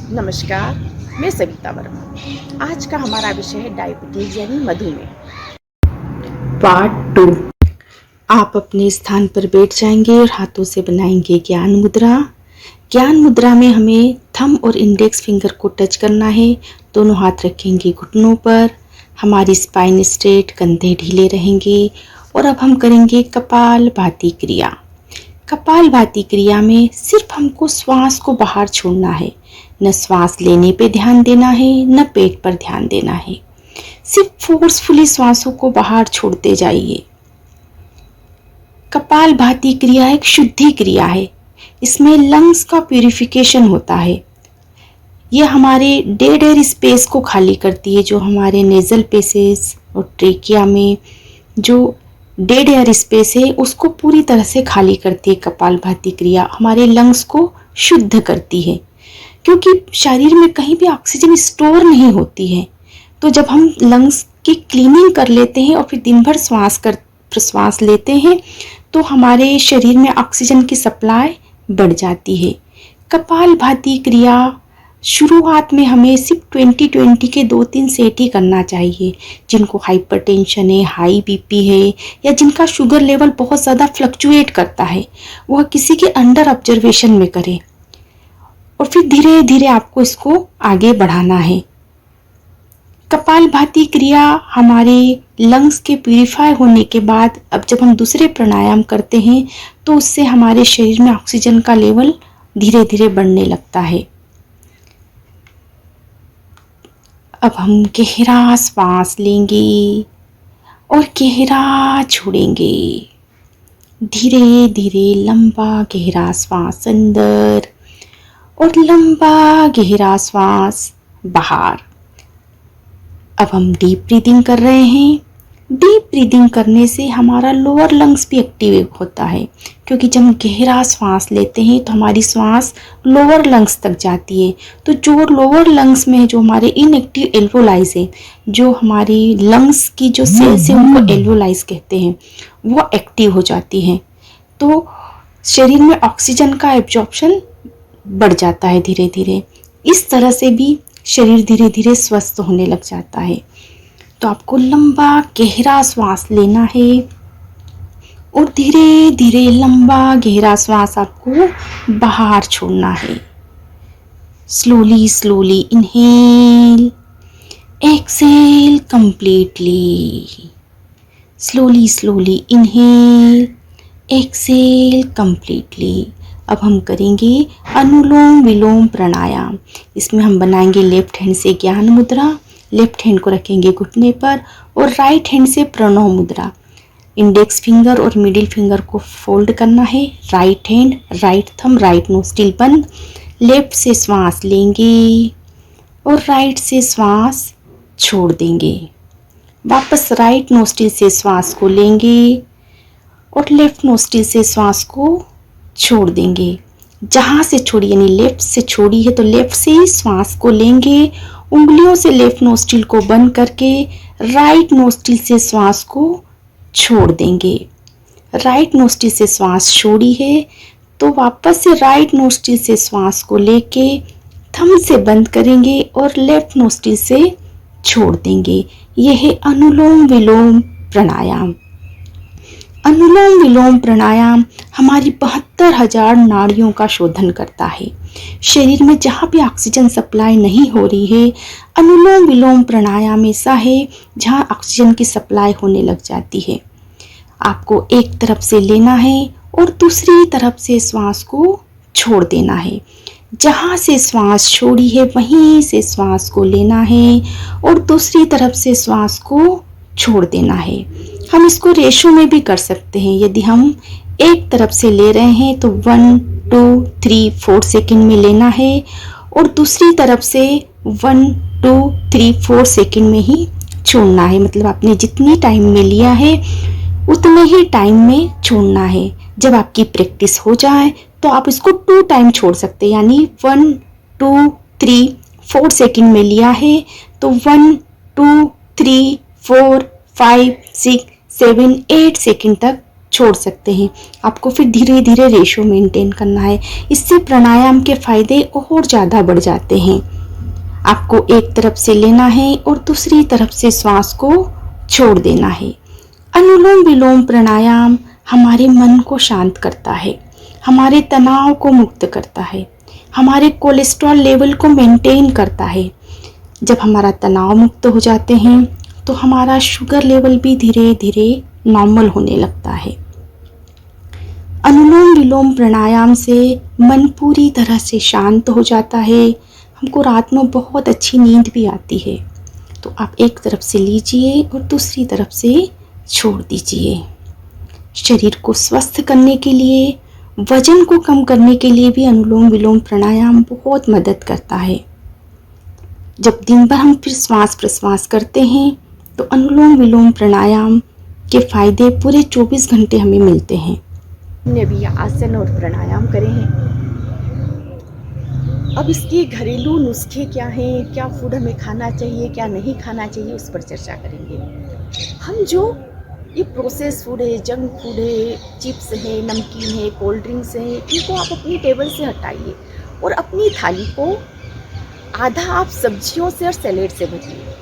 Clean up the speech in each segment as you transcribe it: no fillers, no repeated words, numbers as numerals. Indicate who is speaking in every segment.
Speaker 1: नमस्कार, मैं सविता वर्मा। आज का हमारा विषय है डायबिटीज यानी मधुमेह। पार्ट 2। आप अपने स्थान पर बैठ जाएंगे और हाथों से बनाएंगे ज्ञान मुद्रा। ज्ञान मुद्रा में हमें थंब और इंडेक्स फिंगर को टच करना है। दोनों हाथ रखेंगे घुटनों पर। हमारी स्पाइन स्ट्रेट, कंधे ढीले रहेंगे। और अब हम करेंगे कपालभाति क्रिया। कपालभाति क्रिया में सिर्फ हमको श्वास को बाहर छोड़ना है। न श्वास लेने पे ध्यान देना है, न पेट पर ध्यान देना है। सिर्फ फोर्सफुली श्वासों को बाहर छोड़ते जाइए। कपालभाति क्रिया एक शुद्धि क्रिया है। इसमें लंग्स का प्यूरिफिकेशन होता है। यह हमारे डेड एयर स्पेस को खाली करती है। जो हमारे नेजल पेसेस और ट्रेकिया में जो डेड एयर स्पेस है उसको पूरी तरह से खाली करती है। कपालभाति क्रिया हमारे लंग्स को शुद्ध करती है, क्योंकि शरीर में कहीं भी ऑक्सीजन स्टोर नहीं होती है। तो जब हम लंग्स की क्लीनिंग कर लेते हैं और फिर दिन भर श्वास लेते हैं तो हमारे शरीर में ऑक्सीजन की सप्लाई बढ़ जाती है। कपालभाति क्रिया शुरुआत में हमें सिर्फ 20-20 के 2-3 सेट ही करना चाहिए। जिनको हाइपरटेंशन है, हाई बीपी है, या जिनका शुगर लेवल बहुत ज़्यादा फ्लक्चुएट करता है, वह किसी के अंडर ऑब्जर्वेशन में करें। और फिर धीरे धीरे आपको इसको आगे बढ़ाना है। कपालभाति क्रिया हमारे लंग्स के प्यूरिफाई होने के बाद अब जब हम दूसरे प्राणायाम करते हैं तो उससे हमारे शरीर में ऑक्सीजन का लेवल धीरे धीरे बढ़ने लगता है। अब हम गहरा श्वास लेंगे और गहरा छोड़ेंगे। धीरे धीरे लंबा गहरा श्वास अंदर और लंबा गहरा श्वास बाहर। अब हम डीप ब्रीदिंग कर रहे हैं। डीप ब्रीदिंग करने से हमारा लोअर लंग्स भी एक्टिव होता है, क्योंकि जब हम गहरा श्वास लेते हैं तो हमारी श्वास लोअर लंग्स तक जाती है। तो जो लोअर लंग्स में जो हमारे इनएक्टिव एल्वोलाइज है, जो हमारी लंग्स की जो सेल्स है उनको एल्वोलाइज कहते हैं, वो एक्टिव हो जाती हैं। तो शरीर में ऑक्सीजन का एब्जॉर्प्शन बढ़ जाता है धीरे धीरे। इस तरह से भी शरीर धीरे धीरे स्वस्थ होने लग जाता है। तो आपको लंबा गहरा श्वास लेना है और धीरे धीरे लंबा गहरा श्वास आपको बाहर छोड़ना है। Slowly slowly inhale, exhale completely. Slowly slowly inhale, exhale completely. अब हम करेंगे अनुलोम विलोम प्राणायाम। इसमें हम बनाएंगे लेफ्ट हैंड से ज्ञान मुद्रा, लेफ्ट हैंड को रखेंगे घुटने पर, और राइट हैंड से प्रणव मुद्रा। इंडेक्स फिंगर और मिडिल फिंगर को फोल्ड करना है। Right hand, right thumb, right nostril बंद। लेफ्ट से श्वास लेंगे और राइट से श्वास छोड़ देंगे। वापस राइट नोस्ट्रिल से श्वास को लेंगे और लेफ्ट नोस्ट्रिल से श्वास को छोड़ देंगे। जहाँ से छोड़ी यानी लेफ्ट से छोड़ी है तो लेफ्ट से ही श्वास को लेंगे। उंगलियों से लेफ्ट नोस्ट्रिल को बंद करके राइट नोस्ट्रिल से श्वास को छोड़ देंगे। राइट नोस्ट्रिल से श्वास छोड़ी है तो वापस से राइट नोस्ट्रिल से श्वास को लेके थंब से बंद करेंगे और लेफ्ट नोस्ट्रिल से छोड़ देंगे। यह है अनुलोम विलोम प्राणायाम। अनुलोम विलोम प्राणायाम हमारी 72,000 नाड़ियों का शोधन करता है। शरीर में जहाँ भी ऑक्सीजन सप्लाई नहीं हो रही है, अनुलोम विलोम प्राणायाम ऐसा है जहाँ ऑक्सीजन की सप्लाई होने लग जाती है। आपको एक तरफ से लेना है और दूसरी तरफ से श्वास को छोड़ देना है। जहाँ से श्वास छोड़ी है वहीं से श्वास को लेना है और दूसरी तरफ से श्वास को छोड़ देना है। हम इसको रेशो में भी कर सकते हैं। यदि हम एक तरफ से ले रहे हैं तो 1, 2, 3, 4 सेकंड में लेना है और दूसरी तरफ से 1, 2, 3, 4 सेकंड में ही छोड़ना है। मतलब आपने जितनी टाइम में लिया है उतने ही टाइम में छोड़ना है। जब आपकी प्रैक्टिस हो जाए तो आप इसको 2 टाइम छोड़ सकते हैं। यानी 1, 2, 3, 4 सेकंड में लिया है तो 1, 2, 3, 4, 5, 6, 7, 8 सेकंड तक छोड़ सकते हैं। आपको फिर धीरे धीरे रेशो मेंटेन करना है। इससे प्राणायाम के फायदे और ज़्यादा बढ़ जाते हैं। आपको एक तरफ से लेना है और दूसरी तरफ से श्वास को छोड़ देना है। अनुलोम विलोम प्राणायाम हमारे मन को शांत करता है, हमारे तनाव को मुक्त करता है, हमारे कोलेस्ट्रॉल लेवल को मेंटेन करता है। जब हमारा तनाव मुक्त हो जाते हैं तो हमारा शुगर लेवल भी धीरे धीरे नॉर्मल होने लगता है। अनुलोम विलोम प्राणायाम से मन पूरी तरह से शांत हो जाता है। हमको रात में बहुत अच्छी नींद भी आती है। तो आप एक तरफ से लीजिए और दूसरी तरफ से छोड़ दीजिए। शरीर को स्वस्थ करने के लिए, वजन को कम करने के लिए भी अनुलोम विलोम प्राणायाम बहुत मदद करता है। जब दिन भर हम फिर श्वास प्रश्वास करते हैं तो अनुलोम विलोम प्राणायाम के फायदे पूरे 24 घंटे हमें मिलते हैं।
Speaker 2: हमने भी आसन और प्राणायाम करे हैं। अब इसके घरेलू नुस्खे क्या हैं, क्या फूड हमें खाना चाहिए, क्या नहीं खाना चाहिए, उस पर चर्चा करेंगे। हम जो ये प्रोसेस फूड है, जंक फूड है, चिप्स है, नमकीन है, कोल्ड ड्रिंक्स है, इनको आप अपनी टेबल से हटाइए और अपनी थाली को आधा आप सब्जियों से और सैलेड से भरिए।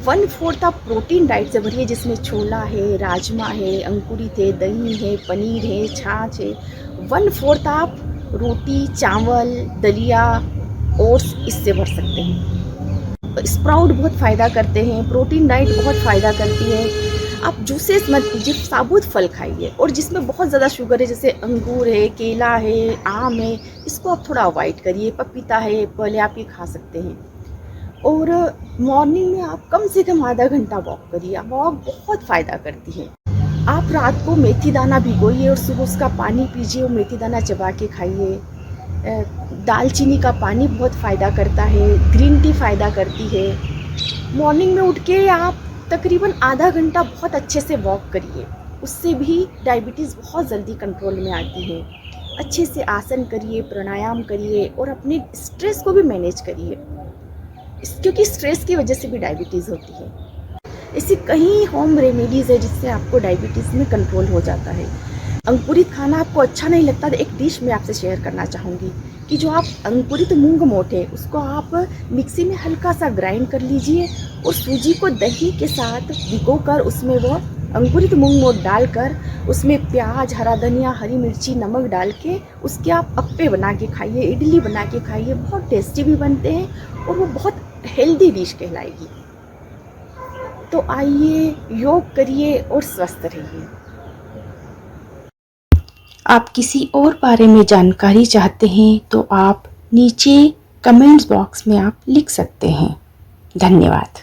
Speaker 2: 1/4 आप प्रोटीन डाइट से भरिए, जिसमें छोला है, राजमा है, अंकुरित है, दही है, पनीर है, छाछ है। 1/4 आप रोटी, चावल, दलिया, ओट्स इससे भर सकते हैं। स्प्राउट बहुत फ़ायदा करते हैं, प्रोटीन डाइट बहुत फ़ायदा करती है। आप जूसेस मत पीजिए, साबुत फल खाइए। और जिसमें बहुत ज़्यादा शुगर है, जैसे अंगूर है, केला है, आम है, इसको आप थोड़ा अवॉइड करिए। पपीता है, पहले आप ये खा सकते हैं। और मॉर्निंग में आप कम से कम आधा घंटा वॉक करिए। वॉक बहुत फ़ायदा करती है। आप रात को मेथी दाना भिगोइए और सुबह उसका पानी पीजिए और मेथी दाना चबा के खाइए। दालचीनी का पानी बहुत फ़ायदा करता है। ग्रीन टी फ़ायदा करती है। मॉर्निंग में उठ के आप तकरीबन आधा घंटा बहुत अच्छे से वॉक करिए। उससे भी डायबिटीज़ बहुत जल्दी कंट्रोल में आती है। अच्छे से आसन करिए, प्राणायाम करिए और अपने स्ट्रेस को भी मैनेज करिए, क्योंकि स्ट्रेस की वजह से भी डायबिटीज़ होती है। ऐसी कई होम रेमेडीज़ है जिससे आपको डायबिटीज़ में कंट्रोल हो जाता है। अंकुरित खाना आपको अच्छा नहीं लगता तो एक डिश मैं आपसे शेयर करना चाहूँगी कि जो आप अंकुरित मूंग मोटे उसको आप मिक्सी में हल्का सा ग्राइंड कर लीजिए और सूजी को दही के साथ भिगोकर उसमें वो अंकुरित मूंग मोट डालकर उसमें प्याज, हरा धनिया, हरी मिर्ची, नमक डाल के उसके आप अप्पे बना के खाइए, इडली बना के खाइए। बहुत टेस्टी भी बनते हैं और वो बहुत हेल्दी डिश कहलाएगी। तो आइए, योग करिए और स्वस्थ रहिए।
Speaker 1: आप किसी और बारे में जानकारी चाहते हैं तो आप नीचे कमेंट्स बॉक्स में आप लिख सकते हैं। धन्यवाद।